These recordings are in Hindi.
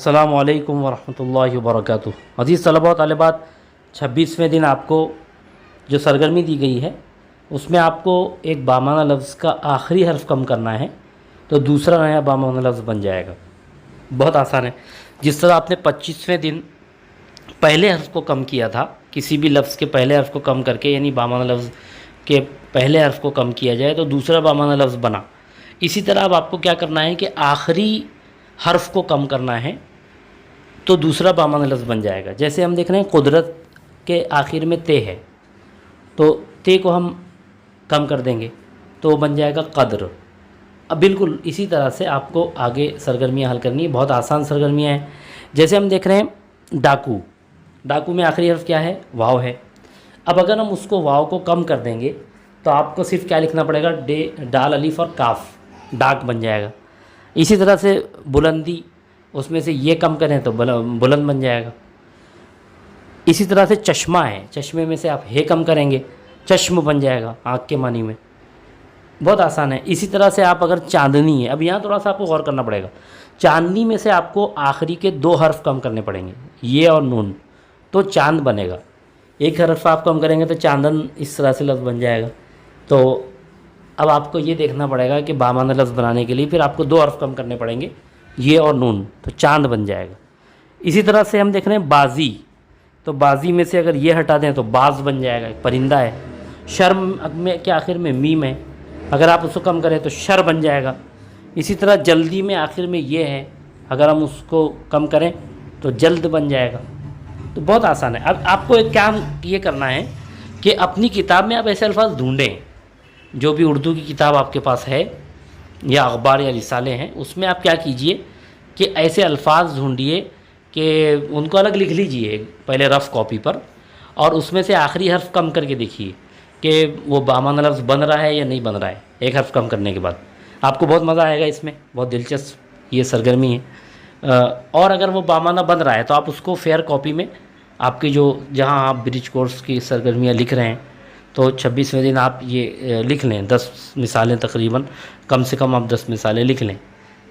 अस्सलामु अलैकुम वरहमतुल्लाहि वबरकातुहू। अज़ीज़ तलबा व तालिबात, 26वें दिन आपको जो सरगर्मी दी गई है उसमें आपको एक बामाना लफ्ज़ का आखिरी हर्फ कम करना है तो दूसरा नया बामाना लफ्ज़ बन जाएगा। बहुत आसान है। जिस तरह आपने 25वें दिन पहले हर्फ को कम किया था, किसी भी लफ्ज़ के पहले हर्फ को कम करके, यानी बामाना लफ्ज़ के पहले हर्फ को कम किया जाए तो दूसरा बामाना लफ्ज़ बना। इसी तरह अब आपको क्या करना है कि आखिरी हर्फ को कम करना है तो दूसरा बामाना लफ्ज़ बन जाएगा। जैसे हम देख रहे हैं कुदरत के आखिर में ते है तो ते को हम कम कर देंगे तो बन जाएगा कद्र। अब बिल्कुल इसी तरह से आपको आगे सरगर्मियाँ हल करनी है। बहुत आसान सरगर्मियाँ हैं। जैसे हम देख रहे हैं डाकू, डाकू में आखिरी हर्फ क्या है? वाव है। अब अगर हम उसको वाव को कम कर देंगे तो आपको सिर्फ क्या लिखना पड़ेगा? डाल अलीफ और काफ, डाक बन जाएगा। इसी तरह से बुलंदी, उसमें से ये कम करें तो बुलंद बन जाएगा। इसी तरह से चश्मा है, चश्मे में से आप हे कम करेंगे चश्म बन जाएगा, आँख के मानी में। बहुत आसान है। इसी तरह से आप अगर चांदनी है, अब यहाँ थोड़ा सा आपको गौर करना पड़ेगा। चांदनी में से आपको आखिरी के 2 हर्फ कम करने पड़ेंगे, ये और नून, तो चांद बनेगा। एक हर्फ आप कम करेंगे तो चांदन इस तरह से लफ्ज़ बन जाएगा। तो अब आपको ये देखना पड़ेगा कि बामाना लफ्ज़ बनाने के लिए फिर आपको 2 हर्फ कम करने पड़ेंगे, ये और नून, तो चांद बन जाएगा। इसी तरह से हम देख रहे हैं बाजी, तो बाजी में से अगर ये हटा दें तो बाज बन जाएगा, एक परिंदा है। शर्म में के आखिर में मीम है, अगर आप उसको कम करें तो शर बन जाएगा। इसी तरह जल्दी में आखिर में ये है, अगर हम उसको कम करें तो जल्द बन जाएगा। तो बहुत आसान है। अब आपको एक काम ये करना है कि अपनी किताब में आप ऐसे अल्फाज ढूंढें, जो भी उर्दू की किताब आपके पास है या अखबार या रिसाले हैं, उसमें आप क्या कीजिए कि ऐसे अल्फाज ढूंढिए कि उनको अलग लिख लीजिए पहले रफ़ कॉपी पर, और उसमें से आखिरी हर्फ कम करके देखिए कि वो बामाना लफ्ज़ बन रहा है या नहीं बन रहा है। एक हर्फ कम करने के बाद आपको बहुत मज़ा आएगा इसमें, बहुत दिलचस्प ये सरगर्मी है। और अगर वो बामाना बन रहा है तो आप उसको फेयर कॉपी में, आपकी जो जहाँ आप ब्रिज कोर्स की सरगर्मियाँ लिख रहे हैं, तो 26वें दिन आप ये लिख लें 10 मिसालें, तकरीबन कम से कम आप 10 मिसालें लिख लें,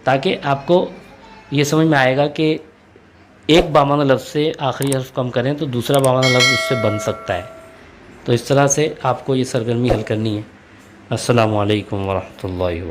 ताकि आपको ये समझ में आएगा कि एक बामाना लफ्ज़ से आखिरी हर्फ कम करें तो दूसरा बामाना लफ्ज़ उससे बन सकता है। तो इस तरह से आपको ये सरगर्मी हल करनी है। अस्सलामु अलैकुम वरहमतुल्लाहि।